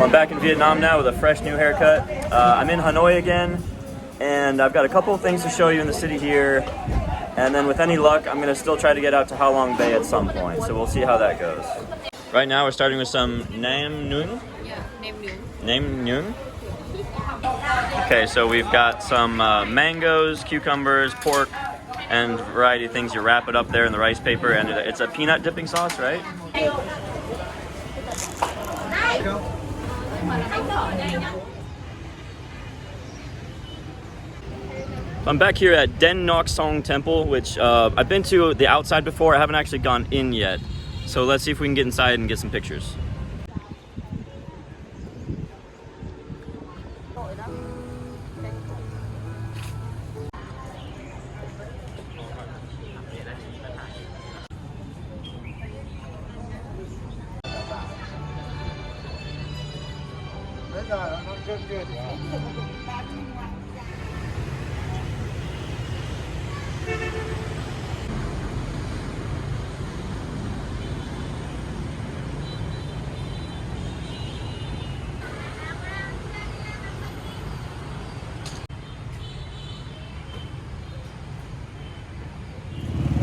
Well, I'm back in Vietnam now with a fresh new haircut. I'm in Hanoi again, and I've got a couple of things to show you in the city here. And then with any luck, I'm gonna still try to get out to Ha Long Bay at some point. So we'll see how that goes. Right now, we're starting with some Nam Nguyen. Yeah, Nam Nguyen. Okay, so we've got some mangoes, cucumbers, pork, and a variety of things. You wrap it up there in the rice paper, and it's a peanut dipping sauce, right? I'm back here at Den Nok Song Temple, which I've been to the outside before. I haven't actually gone in yet. So let's see if we can get inside and get some pictures.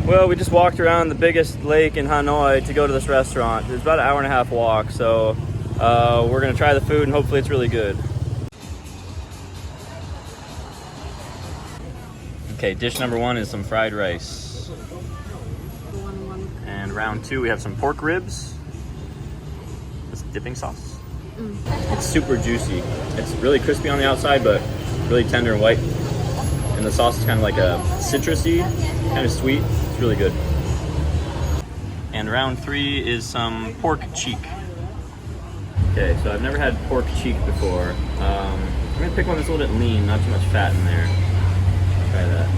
Well, we just walked around the biggest lake in Hanoi to go to this restaurant. It's about an 1.5 hour walk, so we're gonna try the food and hopefully it's really good. Okay, dish number 1 is some fried rice. And round 2, we have some pork ribs. This dipping sauce. It's super juicy. It's really crispy on the outside, but really tender and white. And the sauce is kind of like a citrusy, kind of sweet. It's really good. And round 3 is some pork cheek. Okay, so I've never had pork cheek before. I'm gonna pick one that's a little bit lean, not too much fat in there. Try that.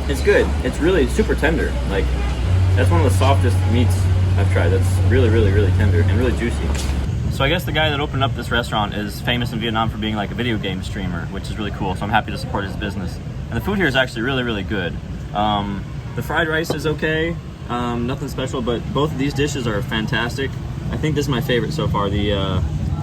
It's good. It's really super tender. Like, that's one of the softest meats I've tried. That's really, really, really tender and really juicy. So I guess the guy that opened up this restaurant is famous in Vietnam for being like a video game streamer, which is really cool. So I'm happy to support his business. And the food here is actually really, really good. The fried rice is okay. Nothing special, but both of these dishes are fantastic. I think this is my favorite so far. The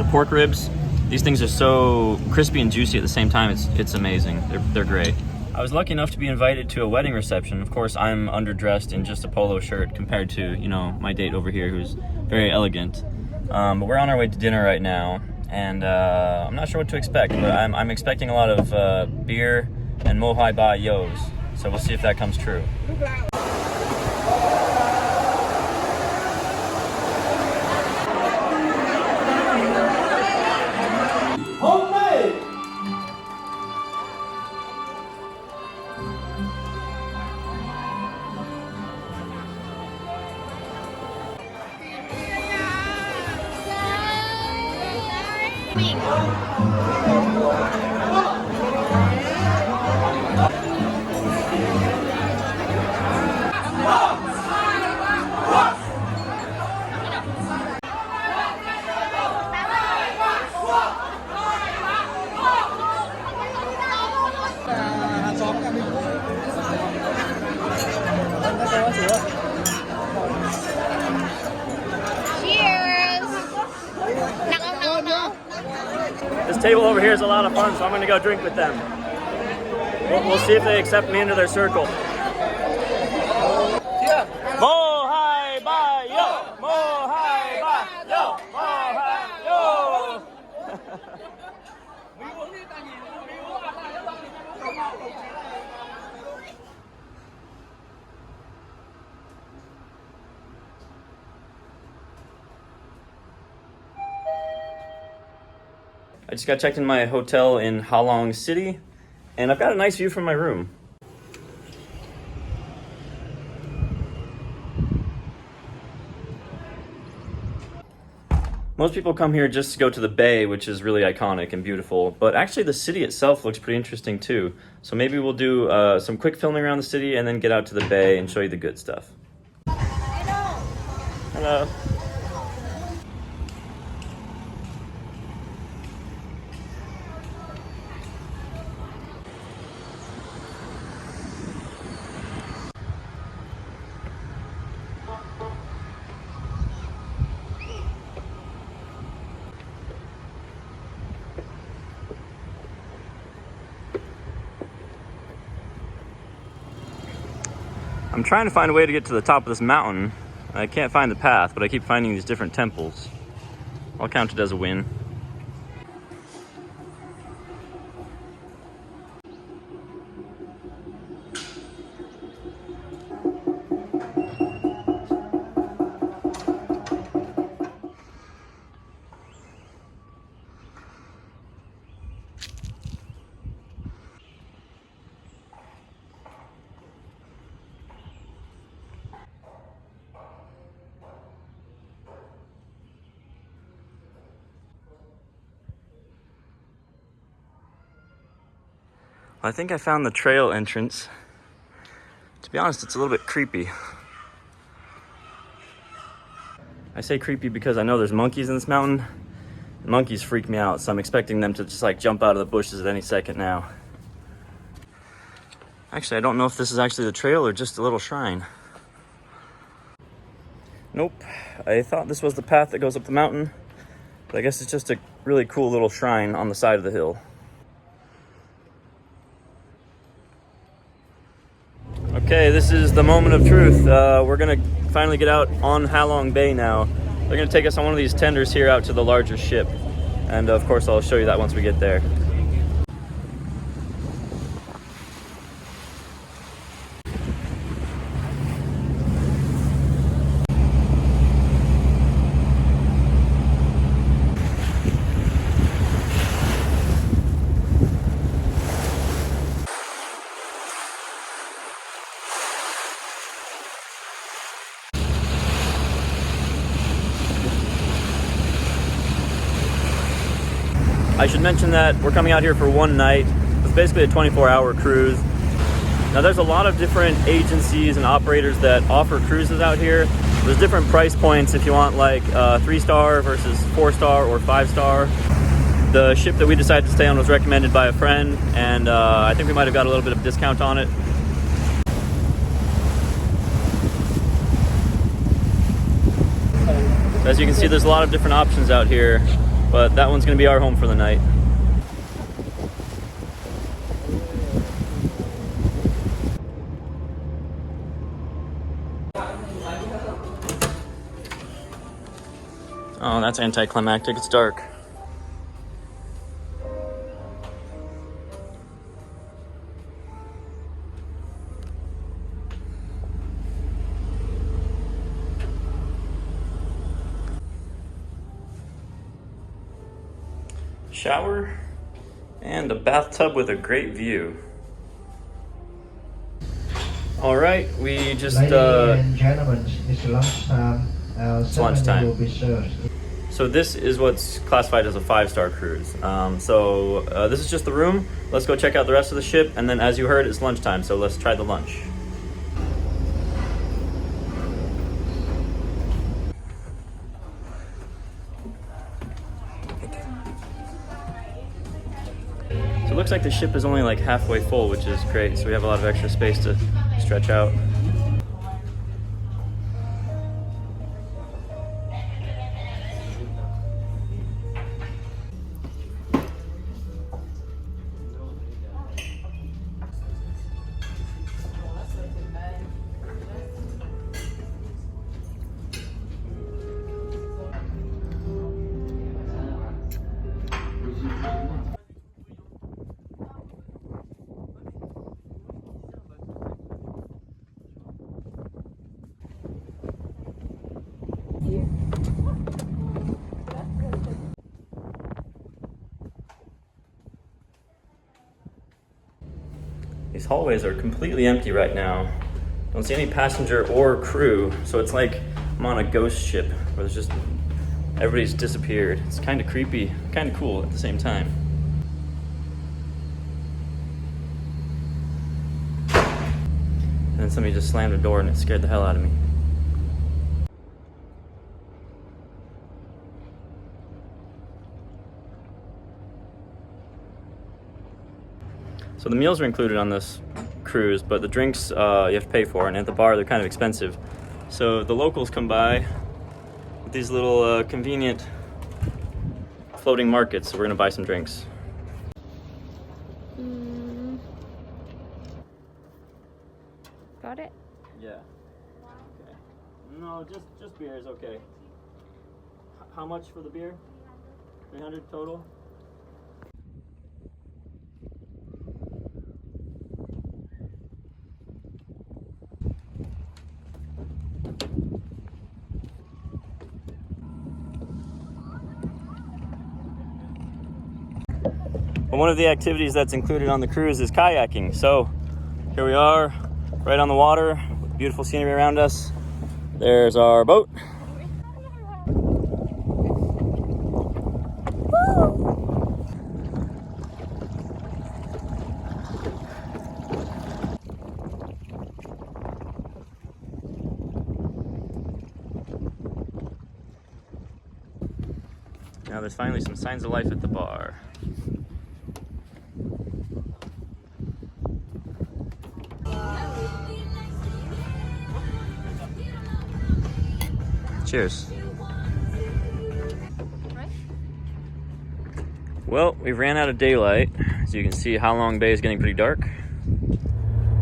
pork ribs. These things are so crispy and juicy at the same time. It's amazing. They're great. I was lucky enough to be invited to a wedding reception. Of course, I'm underdressed in just a polo shirt compared to, you know, my date over here who's very elegant. But we're on our way to dinner right now, and I'm not sure what to expect, but I'm expecting a lot of beer and mo hai ba yos. So we'll see if that comes true. This table over here is a lot of fun, so I'm going to go drink with them. We'll see if they accept me into their circle. Mo hai ba yo! Mo hai ba yo! Mo hai yo! I just got checked in my hotel in Ha Long City, and I've got a nice view from my room. Most people come here just to go to the bay, which is really iconic and beautiful, but actually the city itself looks pretty interesting too. So maybe we'll do some quick filming around the city and then get out to the bay and show you the good stuff. Hello. Hello. I'm trying to find a way to get to the top of this mountain. I can't find the path, but I keep finding these different temples. I'll count it as a win. I think I found the trail entrance. To be honest, it's a little bit creepy. I say creepy because I know there's monkeys in this mountain. Monkeys freak me out, so I'm expecting them to just like jump out of the bushes at any second now. Actually, I don't know if this is actually the trail or just a little shrine. Nope, I thought this was the path that goes up the mountain, but I guess it's just a really cool little shrine on the side of the hill. Okay, this is the moment of truth. We're gonna finally get out on Halong Bay now. They're gonna take us on one of these tenders here out to the larger ship. And of course, I'll show you that once we get there. I should mention that we're coming out here for one night. It's basically a 24-hour cruise. Now there's a lot of different agencies and operators that offer cruises out here. There's different price points if you want like 3-star versus 4-star or 5-star. The ship that we decided to stay on was recommended by a friend, and I think we might have got a little bit of discount on it. As you can see, there's a lot of different options out here, but that one's going to be our home for the night. Oh, that's anticlimactic. It's dark. Shower and a bathtub with a great view. All right, we just Ladies and gentlemen, it's lunchtime. It's lunchtime. Will be served. So this is what's classified as a 5-star cruise. This is just the room. Let's go check out the rest of the ship, and then as you heard, it's lunchtime, so let's try the lunch. So it looks like the ship is only like halfway full, which is great, so we have a lot of extra space to stretch out. These hallways are completely empty right now. Don't see any passenger or crew, so it's like I'm on a ghost ship where there's just everybody's disappeared. It's kind of creepy, kind of cool at the same time. And then somebody just slammed the door and it scared the hell out of me. So the meals are included on this cruise, but the drinks you have to pay for, and at the bar they're kind of expensive. So the locals come by with these little convenient floating markets, so we're gonna buy some drinks. Got it? Yeah. Okay. No, just beer is okay. How much for the beer? 300 total? Well, one of the activities that's included on the cruise is kayaking. So here we are, right on the water, with beautiful scenery around us. There's our boat. Now there's finally some signs of life at the bar. Cheers. Well, we've ran out of daylight. As you can see, Halong Bay is getting pretty dark.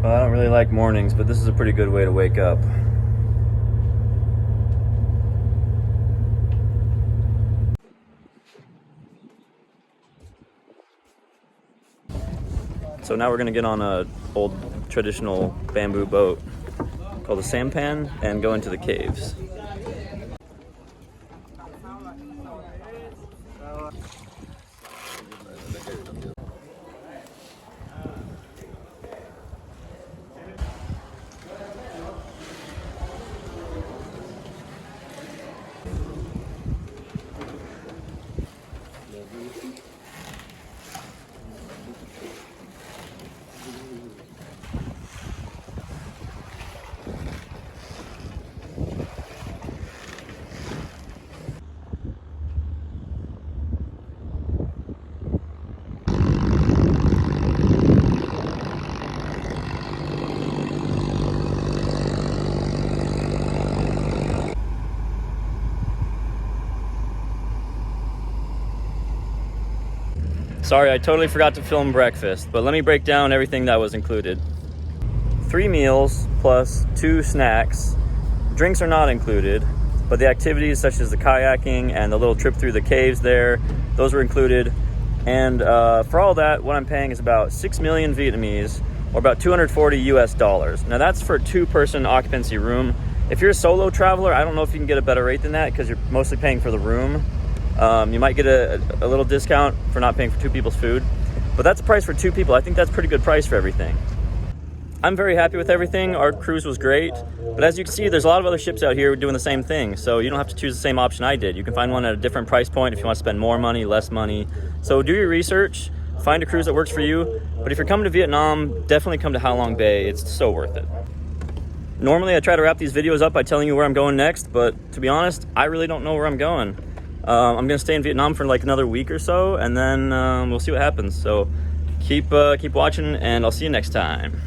Well, I don't really like mornings, but this is a pretty good way to wake up. So now we're gonna get on a old traditional bamboo boat called a sampan and go into the caves. Sorry, I totally forgot to film breakfast, but let me break down everything that was included. 3 meals plus 2 snacks. Drinks are not included, but the activities such as the kayaking and the little trip through the caves there, those were included. And for all that, what I'm paying is about 6 million Vietnamese, or about 240 US dollars. Now that's for a 2-person occupancy room. If you're a solo traveler, I don't know if you can get a better rate than that because you're mostly paying for the room. You might get a little discount for not paying for 2 people's food, but that's the price for 2 people. I think that's a pretty good price for everything. I'm very happy with everything. Our cruise was great, but as you can see, there's a lot of other ships out here doing the same thing, so you don't have to choose the same option I did. You can find one at a different price point if you want to spend more money, less money. So do your research, find a cruise that works for you, but if you're coming to Vietnam, definitely come to Halong Bay. It's so worth it. Normally, I try to wrap these videos up by telling you where I'm going next, but to be honest, I really don't know where I'm going. I'm gonna stay in Vietnam for like another week or so, and then we'll see what happens. So keep watching, and I'll see you next time.